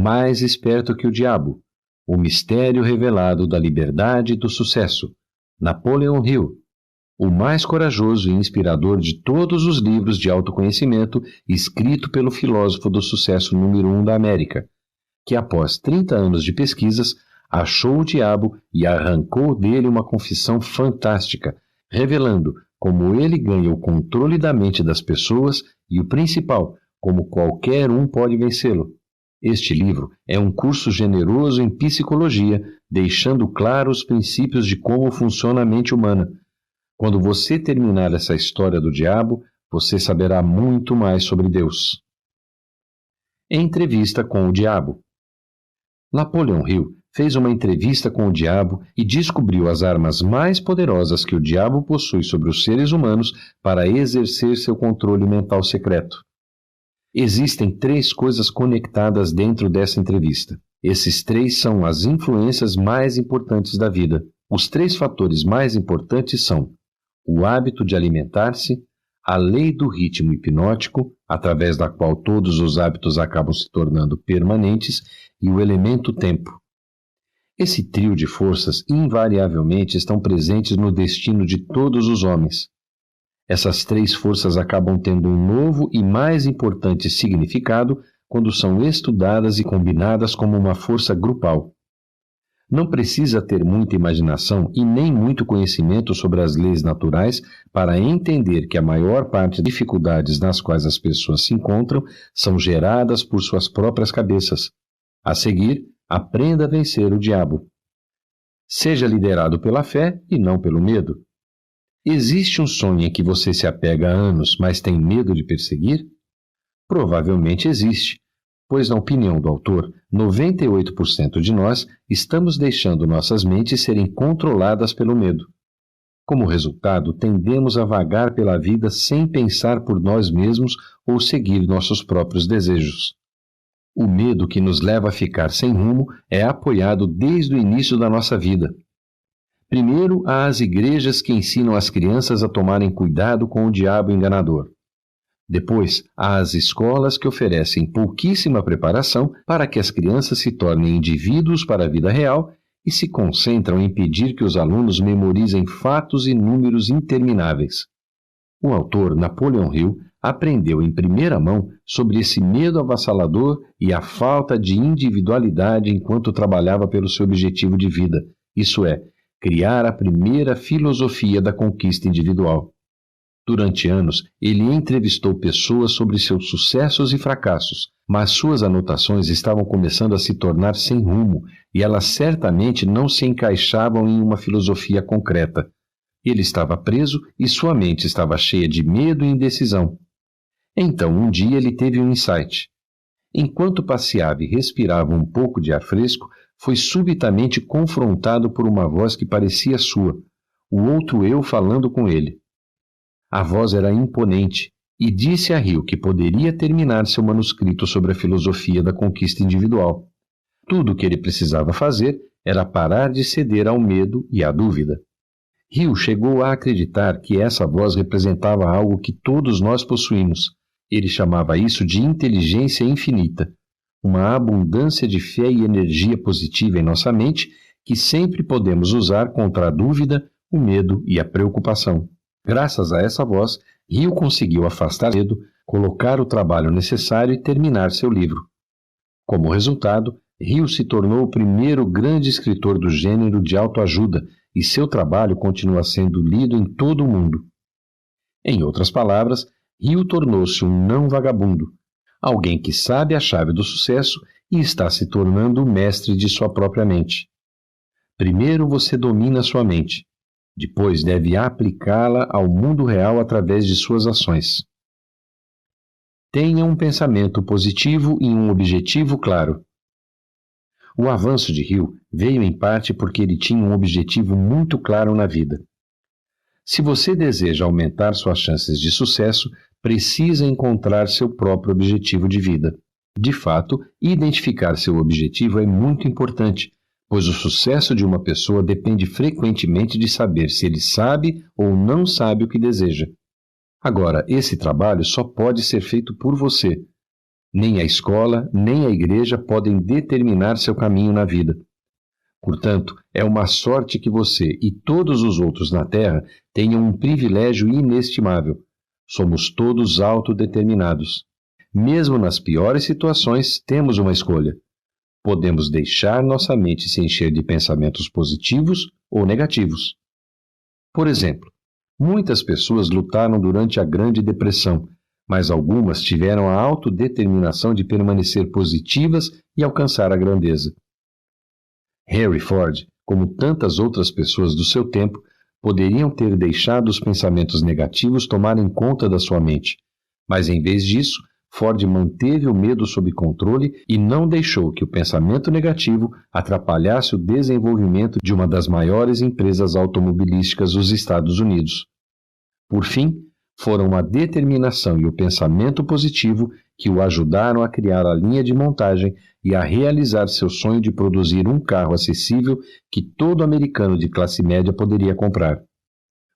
mais esperto que o diabo, o mistério revelado da liberdade e do sucesso, Napoleon Hill, o mais corajoso e inspirador de todos os livros de autoconhecimento escrito pelo filósofo do sucesso número 1 da América, que após 30 anos de pesquisas, achou o diabo e arrancou dele uma confissão fantástica, revelando como ele ganha o controle da mente das pessoas e, o principal, como qualquer um pode vencê-lo. Este livro é um curso generoso em psicologia, deixando claro os princípios de como funciona a mente humana. Quando você terminar essa história do diabo, você saberá muito mais sobre Deus. Entrevista com o diabo. Napoleon Hill fez uma entrevista com o diabo e descobriu as armas mais poderosas que o diabo possui sobre os seres humanos para exercer seu controle mental secreto. Existem 3 coisas conectadas dentro dessa entrevista. Esses 3 são as influências mais importantes da vida. Os 3 fatores mais importantes são o hábito de alimentar-se, a lei do ritmo hipnótico, através da qual todos os hábitos acabam se tornando permanentes, e o elemento tempo. Esse trio de forças invariavelmente estão presentes no destino de todos os homens. Essas 3 forças acabam tendo um novo e mais importante significado quando são estudadas e combinadas como uma força grupal. Não precisa ter muita imaginação e nem muito conhecimento sobre as leis naturais para entender que a maior parte das dificuldades nas quais as pessoas se encontram são geradas por suas próprias cabeças. A seguir, aprenda a vencer o diabo. Seja liderado pela fé e não pelo medo. Existe um sonho em que você se apega há anos, mas tem medo de perseguir? Provavelmente existe, pois, na opinião do autor, 98% de nós estamos deixando nossas mentes serem controladas pelo medo. Como resultado, tendemos a vagar pela vida sem pensar por nós mesmos ou seguir nossos próprios desejos. O medo que nos leva a ficar sem rumo é apoiado desde o início da nossa vida. Primeiro, há as igrejas que ensinam as crianças a tomarem cuidado com o diabo enganador. Depois, há as escolas que oferecem pouquíssima preparação para que as crianças se tornem indivíduos para a vida real e se concentram em pedir que os alunos memorizem fatos e números intermináveis. O autor Napoleon Hill aprendeu em primeira mão sobre esse medo avassalador e a falta de individualidade enquanto trabalhava pelo seu objetivo de vida, isso é, criar a primeira filosofia da conquista individual. Durante anos, ele entrevistou pessoas sobre seus sucessos e fracassos, mas suas anotações estavam começando a se tornar sem rumo e elas certamente não se encaixavam em uma filosofia concreta. Ele estava preso e sua mente estava cheia de medo e indecisão. Então, um dia ele teve um insight. Enquanto passeava e respirava um pouco de ar fresco, foi subitamente confrontado por uma voz que parecia sua, o outro eu falando com ele. A voz era imponente e disse a Hill que poderia terminar seu manuscrito sobre a filosofia da conquista individual. Tudo o que ele precisava fazer era parar de ceder ao medo e à dúvida. Hill chegou a acreditar que essa voz representava algo que todos nós possuímos. Ele chamava isso de inteligência infinita, uma abundância de fé e energia positiva em nossa mente que sempre podemos usar contra a dúvida, o medo e a preocupação. Graças a essa voz, Hill conseguiu afastar o medo, colocar o trabalho necessário e terminar seu livro. Como resultado, Hill se tornou o primeiro grande escritor do gênero de autoajuda e seu trabalho continua sendo lido em todo o mundo. Em outras palavras, Hill tornou-se um não vagabundo, alguém que sabe a chave do sucesso e está se tornando o mestre de sua própria mente. Primeiro você domina sua mente. Depois deve aplicá-la ao mundo real através de suas ações. Tenha um pensamento positivo e um objetivo claro. O avanço de Hill veio em parte porque ele tinha um objetivo muito claro na vida. Se você deseja aumentar suas chances de sucesso, precisa encontrar seu próprio objetivo de vida. De fato, identificar seu objetivo é muito importante, pois o sucesso de uma pessoa depende frequentemente de saber se ele sabe ou não sabe o que deseja. Agora, esse trabalho só pode ser feito por você. Nem a escola, nem a igreja podem determinar seu caminho na vida. Portanto, é uma sorte que você e todos os outros na Terra tenham um privilégio inestimável. Somos todos autodeterminados. Mesmo nas piores situações, temos uma escolha. Podemos deixar nossa mente se encher de pensamentos positivos ou negativos. Por exemplo, muitas pessoas lutaram durante a Grande Depressão, mas algumas tiveram a autodeterminação de permanecer positivas e alcançar a grandeza. Henry Ford, como tantas outras pessoas do seu tempo, poderiam ter deixado os pensamentos negativos tomarem conta da sua mente, mas em vez disso, Ford manteve o medo sob controle e não deixou que o pensamento negativo atrapalhasse o desenvolvimento de uma das maiores empresas automobilísticas dos Estados Unidos. Por fim, foram a determinação e o pensamento positivo que o ajudaram a criar a linha de montagem e a realizar seu sonho de produzir um carro acessível que todo americano de classe média poderia comprar.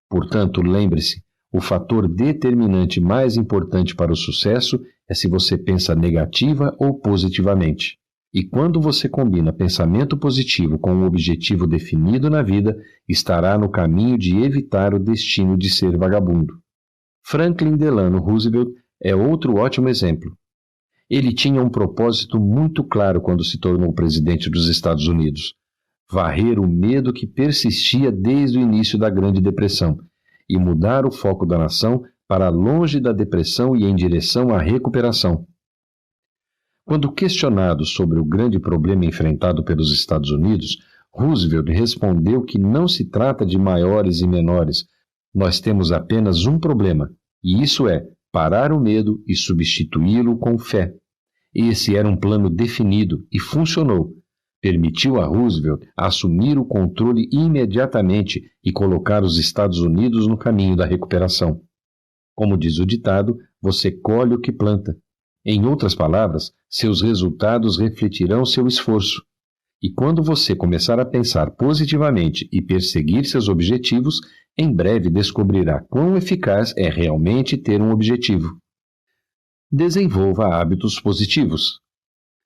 Portanto, lembre-se, o fator determinante mais importante para o sucesso é se você pensa negativa ou positivamente. E quando você combina pensamento positivo com um objetivo definido na vida, estará no caminho de evitar o destino de ser vagabundo. Franklin Delano Roosevelt é outro ótimo exemplo. Ele tinha um propósito muito claro quando se tornou presidente dos Estados Unidos: varrer o medo que persistia desde o início da Grande Depressão e mudar o foco da nação para longe da depressão e em direção à recuperação. Quando questionado sobre o grande problema enfrentado pelos Estados Unidos, Roosevelt respondeu que não se trata de maiores e menores. Nós temos apenas um problema, e isso é parar o medo e substituí-lo com fé. Esse era um plano definido e funcionou. Permitiu a Roosevelt assumir o controle imediatamente e colocar os Estados Unidos no caminho da recuperação. Como diz o ditado, você colhe o que planta. Em outras palavras, seus resultados refletirão seu esforço. E quando você começar a pensar positivamente e perseguir seus objetivos, em breve descobrirá quão eficaz é realmente ter um objetivo. Desenvolva hábitos positivos.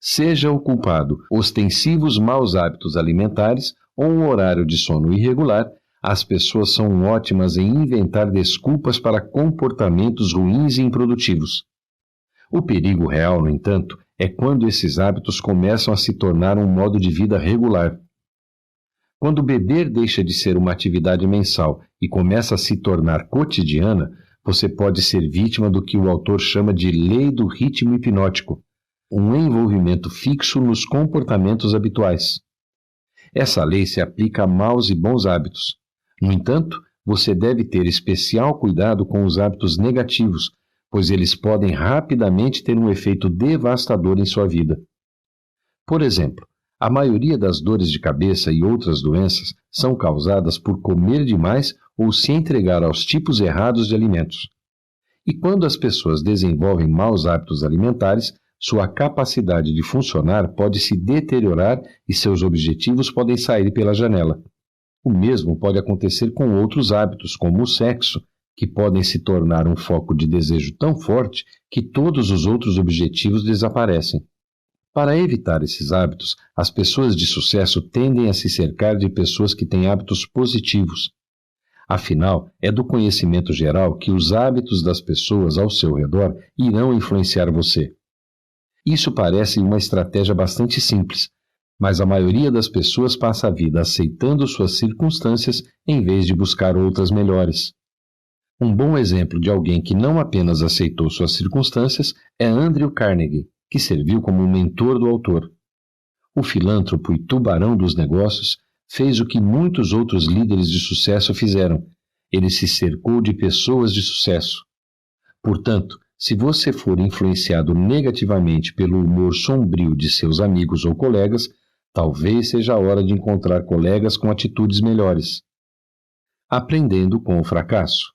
Seja o culpado ostensivos maus hábitos alimentares ou um horário de sono irregular, as pessoas são ótimas em inventar desculpas para comportamentos ruins e improdutivos. O perigo real, no entanto, é quando esses hábitos começam a se tornar um modo de vida regular. Quando beber deixa de ser uma atividade mensal e começa a se tornar cotidiana, você pode ser vítima do que o autor chama de lei do ritmo hipnótico, um envolvimento fixo nos comportamentos habituais. Essa lei se aplica a maus e bons hábitos. No entanto, você deve ter especial cuidado com os hábitos negativos, pois eles podem rapidamente ter um efeito devastador em sua vida. Por exemplo, a maioria das dores de cabeça e outras doenças são causadas por comer demais ou se entregar aos tipos errados de alimentos. E quando as pessoas desenvolvem maus hábitos alimentares, sua capacidade de funcionar pode se deteriorar e seus objetivos podem sair pela janela. O mesmo pode acontecer com outros hábitos, como o sexo, que podem se tornar um foco de desejo tão forte que todos os outros objetivos desaparecem. Para evitar esses hábitos, as pessoas de sucesso tendem a se cercar de pessoas que têm hábitos positivos. Afinal, é do conhecimento geral que os hábitos das pessoas ao seu redor irão influenciar você. Isso parece uma estratégia bastante simples, mas a maioria das pessoas passa a vida aceitando suas circunstâncias em vez de buscar outras melhores. Um bom exemplo de alguém que não apenas aceitou suas circunstâncias é Andrew Carnegie, que serviu como mentor do autor. O filântropo e tubarão dos negócios fez o que muitos outros líderes de sucesso fizeram. Ele se cercou de pessoas de sucesso. Portanto, se você for influenciado negativamente pelo humor sombrio de seus amigos ou colegas, talvez seja a hora de encontrar colegas com atitudes melhores. Aprendendo com o fracasso.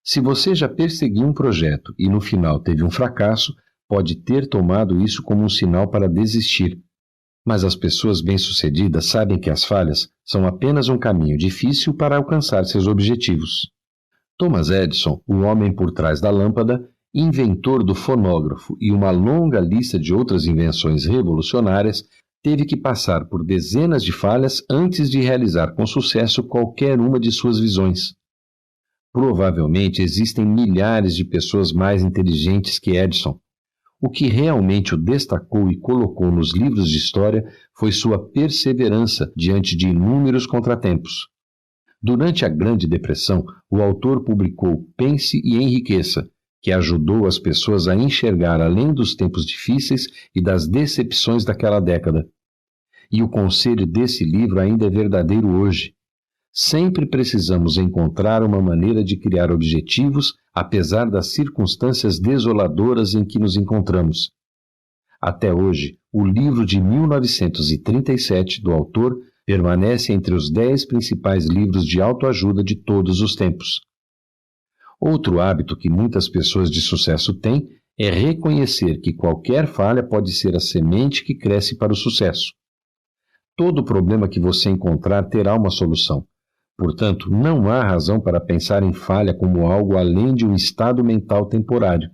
Se você já perseguiu um projeto e no final teve um fracasso, pode ter tomado isso como um sinal para desistir. Mas as pessoas bem-sucedidas sabem que as falhas são apenas um caminho difícil para alcançar seus objetivos. Thomas Edison, o homem por trás da lâmpada, Inventor do fonógrafo e uma longa lista de outras invenções revolucionárias, teve que passar por dezenas de falhas antes de realizar com sucesso qualquer uma de suas visões. Provavelmente existem milhares de pessoas mais inteligentes que Edison. O que realmente o destacou e colocou nos livros de história foi sua perseverança diante de inúmeros contratempos. Durante a Grande Depressão, o autor publicou Pense e Enriqueça, que ajudou as pessoas a enxergar além dos tempos difíceis e das decepções daquela década. E o conselho desse livro ainda é verdadeiro hoje. Sempre precisamos encontrar uma maneira de criar objetivos, apesar das circunstâncias desoladoras em que nos encontramos. Até hoje, o livro de 1937 do autor permanece entre os 10 principais livros de autoajuda de todos os tempos. Outro hábito que muitas pessoas de sucesso têm é reconhecer que qualquer falha pode ser a semente que cresce para o sucesso. Todo problema que você encontrar terá uma solução. Portanto, não há razão para pensar em falha como algo além de um estado mental temporário.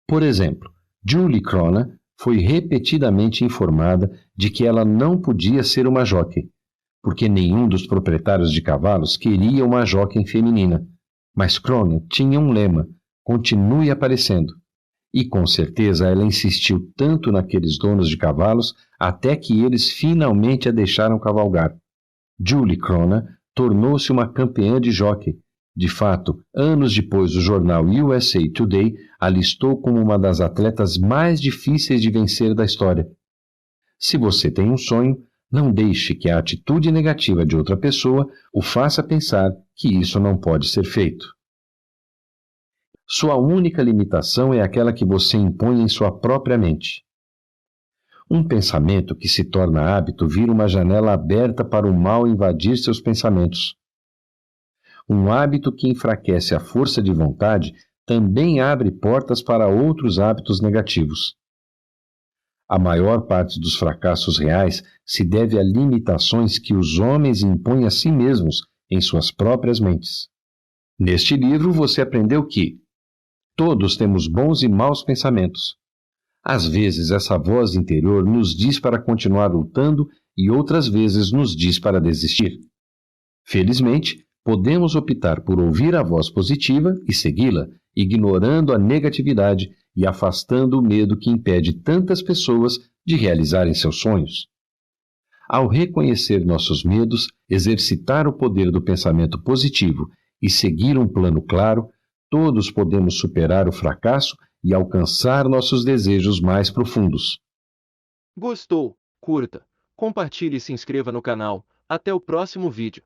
Por exemplo, Julie Cronin foi repetidamente informada de que ela não podia ser uma jockey, porque nenhum dos proprietários de cavalos queria uma jockey feminina. Mas Cronin tinha um lema: continue aparecendo. E com certeza ela insistiu tanto naqueles donos de cavalos até que eles finalmente a deixaram cavalgar. Julie Cronin tornou-se uma campeã de jockey. De fato, anos depois, o jornal USA Today a listou como uma das atletas mais difíceis de vencer da história. Se você tem um sonho, não deixe que a atitude negativa de outra pessoa o faça pensar que isso não pode ser feito. Sua única limitação é aquela que você impõe em sua própria mente. Um pensamento que se torna hábito vira uma janela aberta para o mal invadir seus pensamentos. Um hábito que enfraquece a força de vontade também abre portas para outros hábitos negativos. A maior parte dos fracassos reais se deve a limitações que os homens impõem a si mesmos em suas próprias mentes. Neste livro você aprendeu que todos temos bons e maus pensamentos. Às vezes essa voz interior nos diz para continuar lutando e outras vezes nos diz para desistir. Felizmente, podemos optar por ouvir a voz positiva e segui-la, ignorando a negatividade e afastando o medo que impede tantas pessoas de realizarem seus sonhos. Ao reconhecer nossos medos, exercitar o poder do pensamento positivo e seguir um plano claro, todos podemos superar o fracasso e alcançar nossos desejos mais profundos. Gostou? Curta, compartilhe e se inscreva no canal. Até o próximo vídeo.